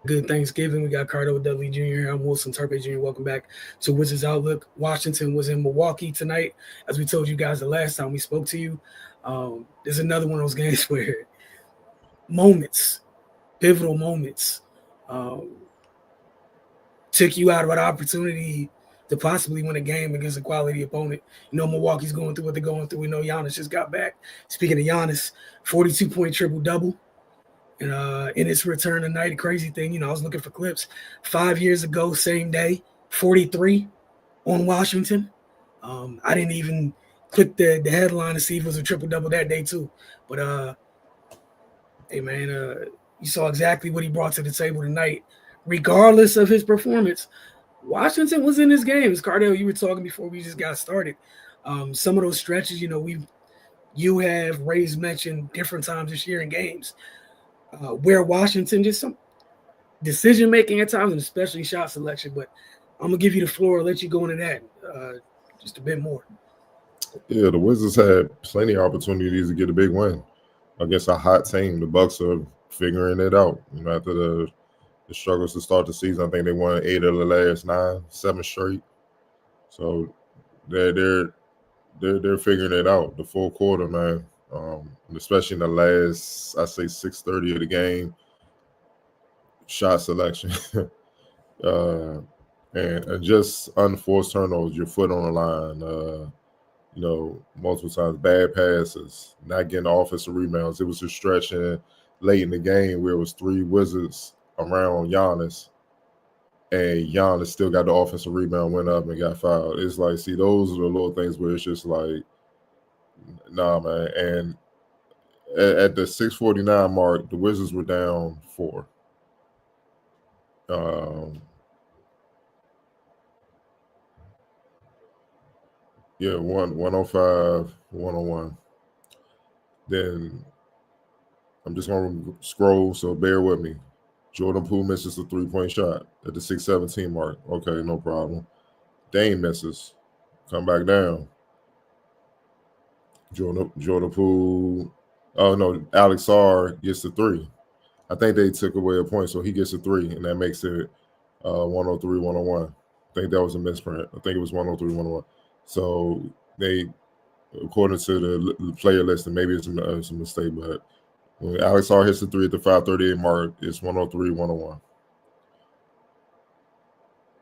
Good Thanksgiving. We got Cardo Dudley Jr. I'm Wilson Turpey Jr. Welcome back to Wizards Outlook. Washington was in Milwaukee tonight. As we told you guys the last time we spoke to you, there's another one of those games where moments, pivotal moments, um, took you out of an opportunity to possibly win a game against a quality opponent. You know, Milwaukee's going through what they're going through. We know Giannis just got back. Speaking of Giannis, 42-point triple-double. And in his return tonight, a crazy thing, you know, I was looking for clips. 5 years ago, same day, 43 on Washington. I didn't even click the headline to see if it was a triple-double that day, too. But, hey, man, you saw exactly what he brought to the table tonight. Regardless of his performance, Washington was in this game. As Cardell, you were talking before we just got started. Some of those stretches, you know, you have raised mentioned different times this year in games where Washington just some decision making at times, and especially shot selection. But I'm gonna give you the floor, let you go into that just a bit more. Yeah, the Wizards had plenty of opportunities to get a big win against a hot team. The Bucks are figuring it out. You know, after the struggles to start the season, I think they won 8 of the last 9, 7 straight. So they're figuring it out. The full quarter, man, especially in the last, I say 6:30 of the game, shot selection, and just unforced turnovers. Your foot on the line. You know, multiple times, bad passes, not getting offensive rebounds. It was a stretch late in the game where it was 3 Wizards around Giannis, and Giannis still got the offensive rebound, went up and got fouled. It's like, see, those are the little things where it's just like, nah, man. And at the 6:49 mark, the Wizards were down 4. Yeah, 105, 101. Then I'm just going to scroll, so bear with me. Jordan Poole misses a 3-point shot at the 6:17 mark. Okay, no problem. Dame misses. Come back down. Jordan Poole. Oh, no, Alex R gets the 3. I think they took away a point, so he gets a 3, and that makes it 103, 101. I think that was a misprint. I think it was 103, 101. So they, according to the player list, and maybe it's a mistake, but when Alex R hits the 3 at the 5:38 mark, it's 103, 101.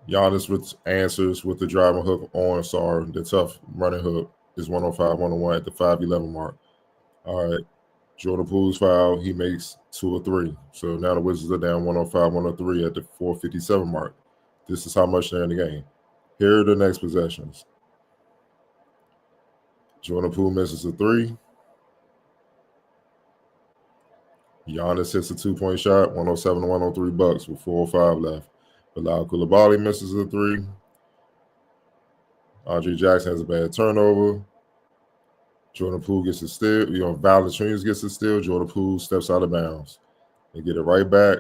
Giannis with answers with the driving hook on Sar, the tough running hook, is 105, 101 at the 5:11 mark. All right. Jordan Poole's foul, he makes 2 or 3. So now the Wizards are down 105, 103 at the 4:57 mark. This is how much they're in the game. Here are the next possessions. Jordan Poole misses a 3. Giannis hits a 2-point shot, 107 to 103 Bucks with 4:05 left. Bilal Coulibaly misses a 3. Andre Jackson has a bad turnover. Jordan Poole gets a steal. You know, Valanciunas gets a steal. Jordan Poole steps out of bounds. They get it right back.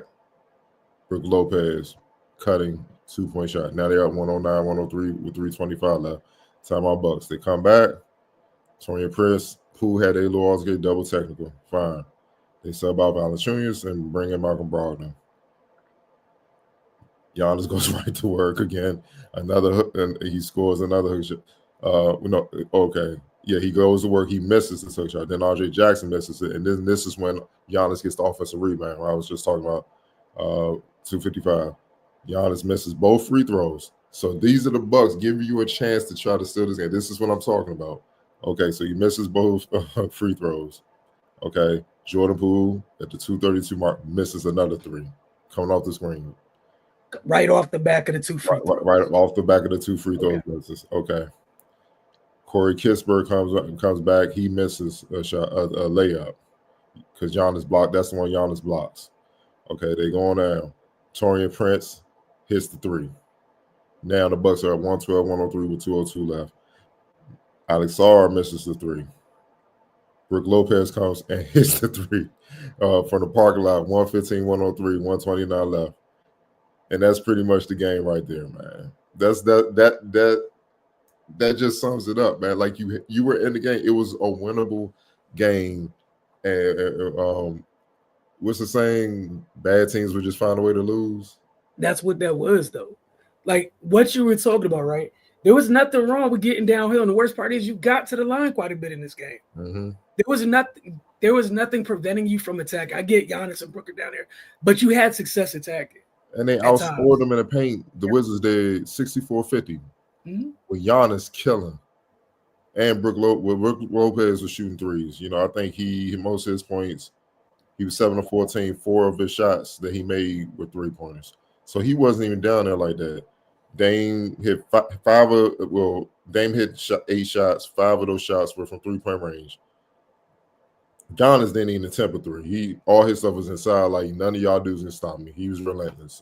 Brook Lopez cutting 2-point shot. Now they're up 109, 103 with 3:25 left. Timeout Bucks. They come back. Torian Prince, Poole had a little Oscar double technical. Fine. They sub out Valanciunas and bring in Malcolm Brogdon. Giannis goes right to work again. Another hook, and he scores another hook shot. No, okay. Yeah, he goes to work. He misses the hook shot. Then Andre Jackson misses it. And then this is when Giannis gets the offensive rebound. I was just talking about 255. Giannis misses both free throws. So these are the Bucks giving you a chance to try to steal this game. This is what I'm talking about. Okay, so he misses both free throws. Okay, Jordan Poole at the 2:32 mark misses another 3 coming off the screen. Right off the back of the 2 free throws. Right off the back of the 2 free throws. Okay. Corey Kispert comes back. He misses a shot, a layup, because Giannis blocked. That's the one Giannis blocks. Okay, they go on down. Torian Prince hits the 3. Now the Bucks are at 112, 103 with 2:02 left. Alex R misses the 3. Brook Lopez comes and hits the 3 from the parking lot. 115, 103, 129 left. And that's pretty much the game right there, man. That just sums it up, man. Like you were in the game. It was a winnable game, and what's the saying? Bad teams would just find a way to lose. That's what that was, though. Like what you were talking about, right? There was nothing wrong with getting downhill, and the worst part is you got to the line quite a bit in this game. Mm-hmm. There was nothing preventing you from attack. I get Giannis and Brooker down there, but you had success attacking. And they outscored them in the paint. The Wizards did 64-50 with Giannis killing. And Brook Lopez was shooting threes. You know, I think most of his points, he was 7 of 14. 4 of his shots that he made were 3-pointers. So he wasn't even down there like that. Dame hit Dame hit 8 shots. 5 of those shots were from 3-point range. Giannis didn't even attempt a 3. All his stuff was inside. Like, none of y'all dudes can stop me. He was relentless.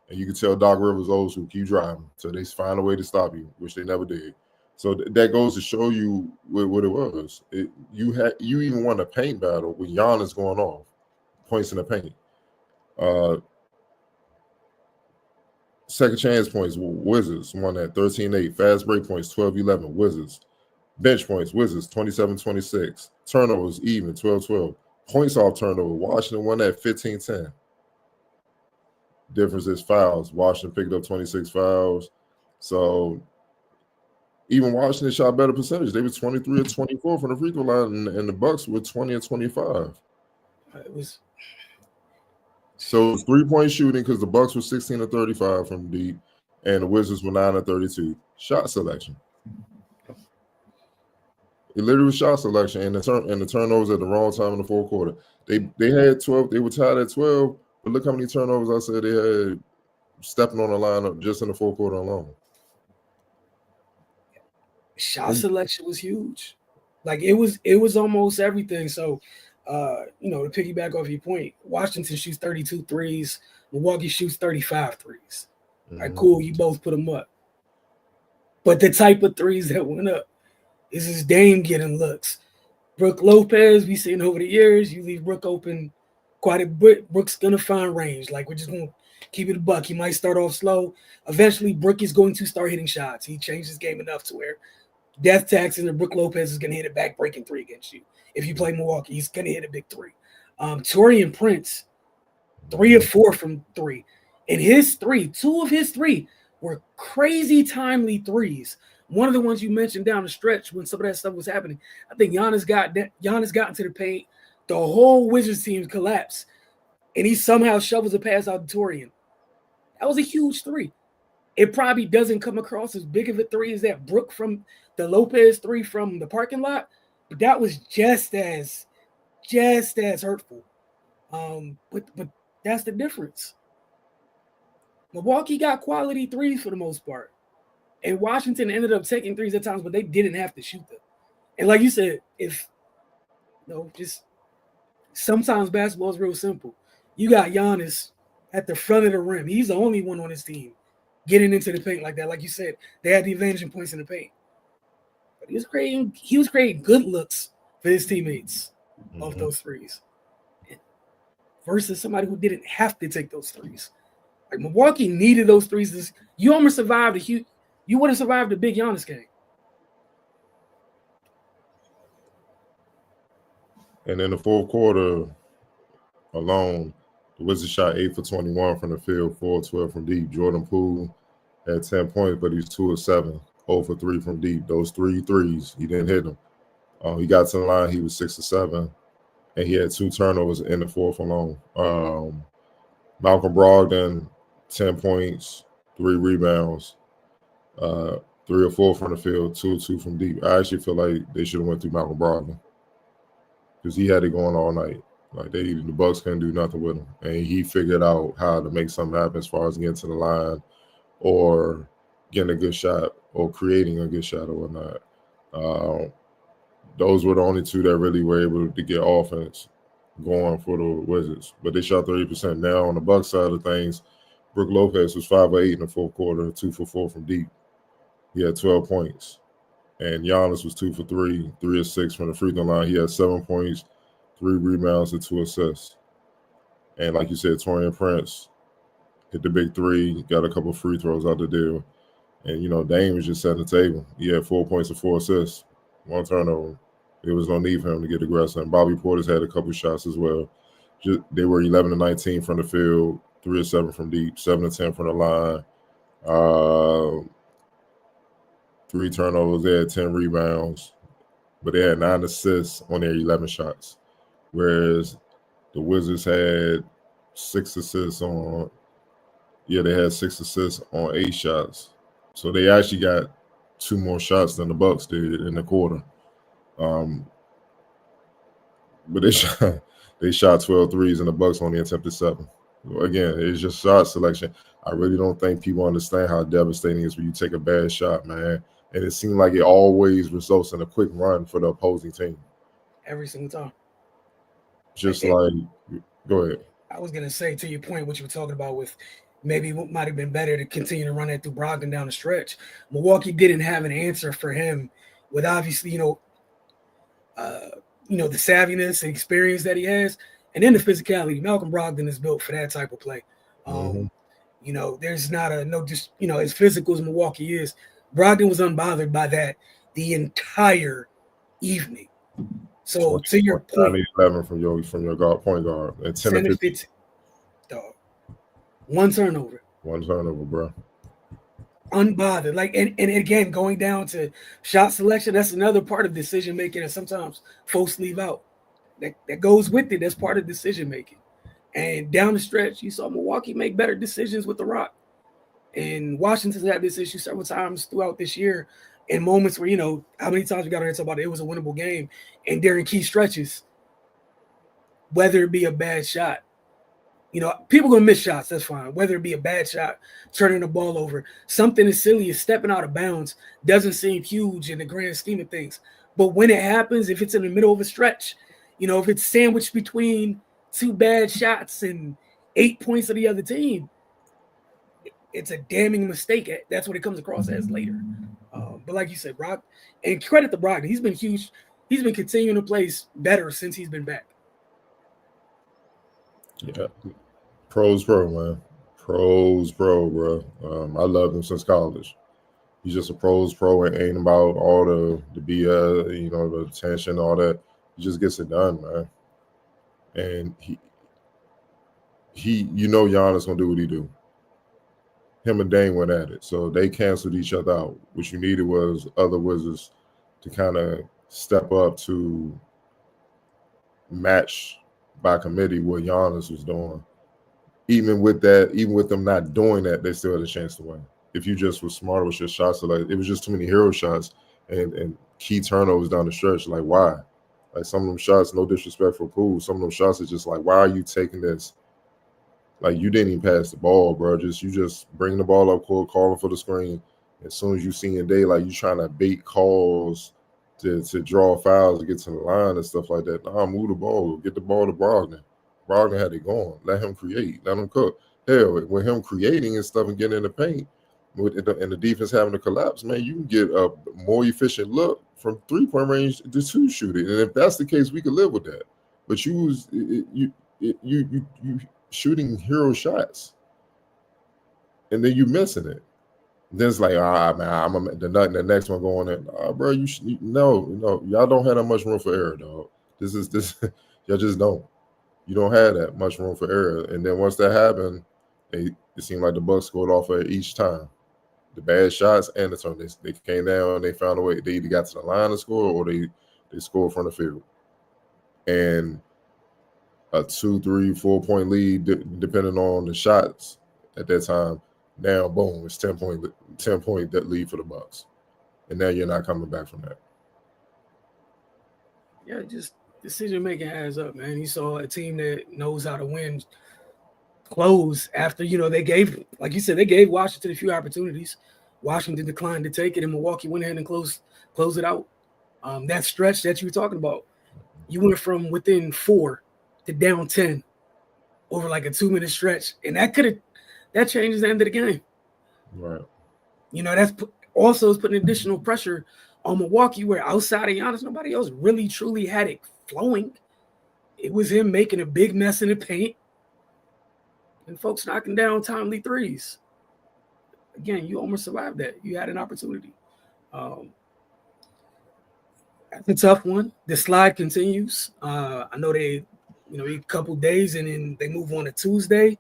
And you could tell Doc Rivers old school, keep driving. So they find a way to stop you, which they never did. So that goes to show you what it was. You even won a paint battle with Giannis going off, points in the paint. Second chance points, Wizards won that 13-8. Fast break points, 12-11, Wizards. Bench points, Wizards, 27-26. Turnovers, even, 12-12. Points off turnover, Washington won that 15-10. Difference is fouls. Washington picked up 26 fouls. So even Washington shot better percentage. They were 23 or 24 from the free throw line, and the Bucks were 20 or 25. So it was 3-point shooting because the Bucks were 16 or 35 from deep, and the Wizards were 9 or 32. Shot selection. It literally was shot selection, and the turnovers at the wrong time in the fourth quarter. They had 12. They were tied at 12, but look how many turnovers I said they had stepping on the lineup just in the fourth quarter alone. Shot selection was huge. Like it was almost everything. So, to piggyback off your point, Washington shoots 32 threes. Milwaukee shoots 35 threes. All right, cool. You both put them up. But the type of threes that went up is Dame getting looks. Brook Lopez, we've seen over the years, you leave Brook open quite a bit. Brook's going to find range. Like, we're just going to keep it a buck. He might start off slow. Eventually, Brook is going to start hitting shots. He changed his game enough to where death taxes and Brook Lopez is going to hit a back-breaking 3 against you. If you play Milwaukee, he's going to hit a big 3. Taurean Prince, 3 of 4 from 3. And 2 of his 3 were crazy timely threes. One of the ones you mentioned down the stretch when some of that stuff was happening, I think Giannis got into the paint. The whole Wizards team collapsed, and he somehow shovels a pass out to Taurean. That was a huge 3. It probably doesn't come across as big of a 3 as that Brook from the Lopez 3 from the parking lot, but that was just as hurtful. But that's the difference. Milwaukee got quality 3s for the most part. And Washington ended up taking 3s at times, but they didn't have to shoot them. And like you said, just sometimes basketball is real simple. You got Giannis at the front of the rim. He's the only one on his team getting into the paint like that. Like you said, they had the advantage in points in the paint. But he was creating good looks for his teammates off those 3s. Versus somebody who didn't have to take those 3s. Like Milwaukee needed those 3s. You almost survived you would have survived a big Giannis game. And in the fourth quarter alone, the Wizards shot 8 for 21 from the field, 4 of 12 from deep. Jordan Poole had 10 points, but he's 2 of 7, 0 for 3 from deep. Those 3 threes, he didn't hit them. He got to the line, he was 6 of 7, and he had 2 turnovers in the fourth alone. Malcolm Brogdon, 10 points, 3 rebounds. 3 or 4 from the field, 2 or 2 from deep. I actually feel like they should have went through Malcolm Brogdon because he had it going all night. Like the Bucks couldn't do nothing with him, and he figured out how to make something happen as far as getting to the line, or getting a good shot, or creating a good shot, or whatnot. Those were the only 2 that really were able to get offense going for the Wizards. But they shot 30%. Now on the Bucks side of things, Brook Lopez was 5 of 8 in the fourth quarter, 2 for 4 from deep. He had 12 points. And Giannis was 2 for 3, 3 of 6 from the free throw line. He had 7 points, 3 rebounds, and 2 assists. And like you said, Taurean Prince hit the big 3, got a couple of free throws out the deal. And, Dame was just setting the table. He had 4 points and 4 assists, 1 turnover. There was no need for him to get aggressive. And Bobby Portis had a couple shots as well. They were 11-19 from the field, 3 of 7 from deep, 7 of 10 from the line. 3 turnovers. They had 10 rebounds, but they had 9 assists on their 11 shots. Whereas the Wizards had 6 assists on. Yeah, they had 6 assists on 8 shots. So they actually got 2 more shots than the Bucks did in the quarter. But they shot 12 threes and the Bucks only attempted 7. Again, it's just shot selection. I really don't think people understand how devastating it is when you take a bad shot, man. And it seemed like it always results in a quick run for the opposing team. Every single time. Just go ahead. I was going to say, to your point, what you were talking about with maybe what might have been better to continue to run that through Brogdon down the stretch. Milwaukee didn't have an answer for him with obviously, the savviness and experience that he has, and then the physicality. Malcolm Brogdon is built for that type of play. There's not as physical as Milwaukee is. Brogdon was unbothered by that the entire evening. So to your point, 11 from your point guard and 10 to 15. Dog. One turnover, bro. Unbothered. And again, going down to shot selection, that's another part of decision making, and sometimes folks leave out. That goes with it. That's part of decision making. And down the stretch, you saw Milwaukee make better decisions with the rock. And Washington's had this issue several times throughout this year. In moments where, how many times we got to talk about it was a winnable game, and during key stretches, whether it be a bad shot, people going to miss shots, that's fine. Whether it be a bad shot, turning the ball over, something as silly as stepping out of bounds doesn't seem huge in the grand scheme of things. But when it happens, if it's in the middle of a stretch, if it's sandwiched between 2 bad shots and 8 points of the other team, it's a damning mistake. That's what it comes across as later. But like you said, Brock, and credit to Brogdon, he's been huge. He's been continuing to play better since he's been back. Yeah, Pro's pro, man. Pro's pro, bro. I loved him since college. He's just a pro's pro and ain't about all the BS, the attention, all that. He just gets it done, man. And he Giannis gonna do what he do. Him and Dame went at it, so they canceled each other out. What you needed was other Wizards to kind of step up to match by committee what Giannis was doing. Even with them not doing that, they still had a chance to win. If you just were smarter with your shots, it was just too many hero shots and key turnovers down the stretch. Like, why? Like, some of them shots, no disrespect for Poole, some of them shots are just like, why are you taking this? Like, you didn't even pass the ball, bro. You just bring the ball up court, calling for the screen. As soon as you see in daylight, you trying to bait calls to draw fouls to get to the line and stuff like that. Nah, move the ball. Get the ball to Brogdon. Brogdon had it going. Let him create. Let him cook. Hell, with him creating and stuff and getting in the paint, and the defense having to collapse, man, you can get a more efficient look from 3-point range to 2 shooting. And if that's the case, we could live with that. But you shooting hero shots, and then you missing it. Then it's like, man, the next one going in. Bro, no, y'all don't have that much room for error, dog. This y'all just don't. You don't have that much room for error. And then once that happened, it seemed like the Bucks scored off of each time. The bad shots and the turn. They came down and they found a way. They either got to the line to score or they scored from the field. And a 2, 3, 4 point lead, depending on the shots at that time. Now, boom, it's 10 point that lead for the Bucks, and now you're not coming back from that. Yeah, just decision making adds up, man. You saw a team that knows how to win close after they gave, like you said, they gave Washington a few opportunities. Washington declined to take it, and Milwaukee went ahead and close it out. That stretch that you were talking about, you went from within 4 to down 10 over like a 2-minute stretch, and that changes the end of the game. Right. That's also is putting additional pressure on Milwaukee, where outside of Giannis, nobody else really truly had it flowing. It was him making a big mess in the paint and folks knocking down timely threes. Again, you almost survived that. You had an opportunity. That's a tough one. The slide continues. I know they A couple days, and then they move on to Tuesday.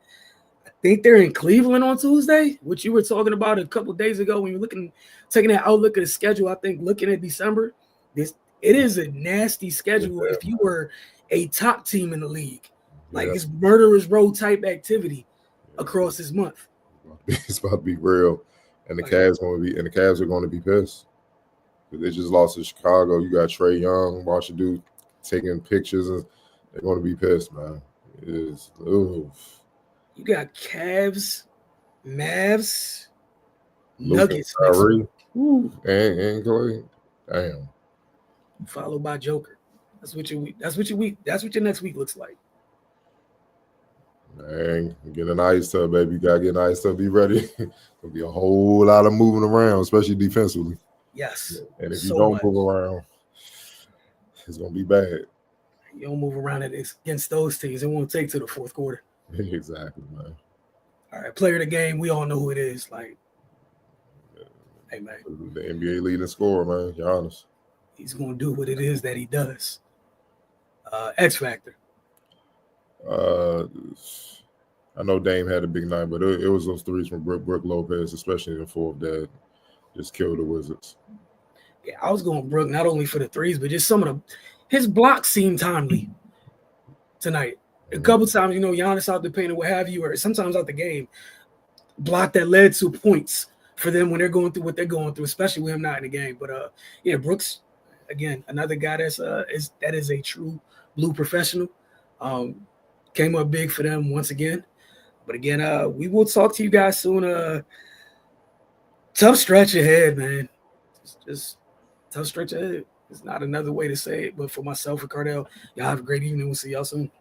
I think they're in Cleveland on Tuesday, which you were talking about a couple days ago when you're taking that outlook of the schedule. I think looking at December, it is a nasty schedule if you were a top team in the league. Like it's murderous road type activity across this month. It's about to be real, and the Cavs are going to be pissed. They just lost to Chicago. You got Trae Young, watching dude taking pictures, and they're going to be pissed, man. It is. Oof. You got Cavs, Mavs, Nuggets, Kyrie, and Clay. Damn. Followed by Joker. That's what your next week looks like. Man, get an ice tub, baby. You gotta get an ice tub. Be ready. There'll be a whole lot of moving around, especially defensively. Yes. And if you don't move around, it's gonna be bad. You don't move around against those teams, it won't take to the fourth quarter. Exactly, man. All right, player of the game, we all know who it is. Like, hey, man. The NBA leading scorer, man. Giannis. He's gonna do what it is that he does. X Factor. I know Dame had a big night, but it was those threes from Brook Lopez, especially in the fourth, that just killed the Wizards. Yeah, I was going Brook not only for the threes, but just some of his blocks seemed timely tonight. A couple times, Giannis out the paint or what have you, or sometimes out the game, block that led to points for them when they're going through what they're going through, especially with him not in the game. But Brooks, again, another guy that is a true blue professional. Came up big for them once again. But again, we will talk to you guys soon. Tough stretch ahead, man. Just tough stretch ahead. It's not another way to say it, but for myself and Cardell, y'all have a great evening. We'll see y'all soon.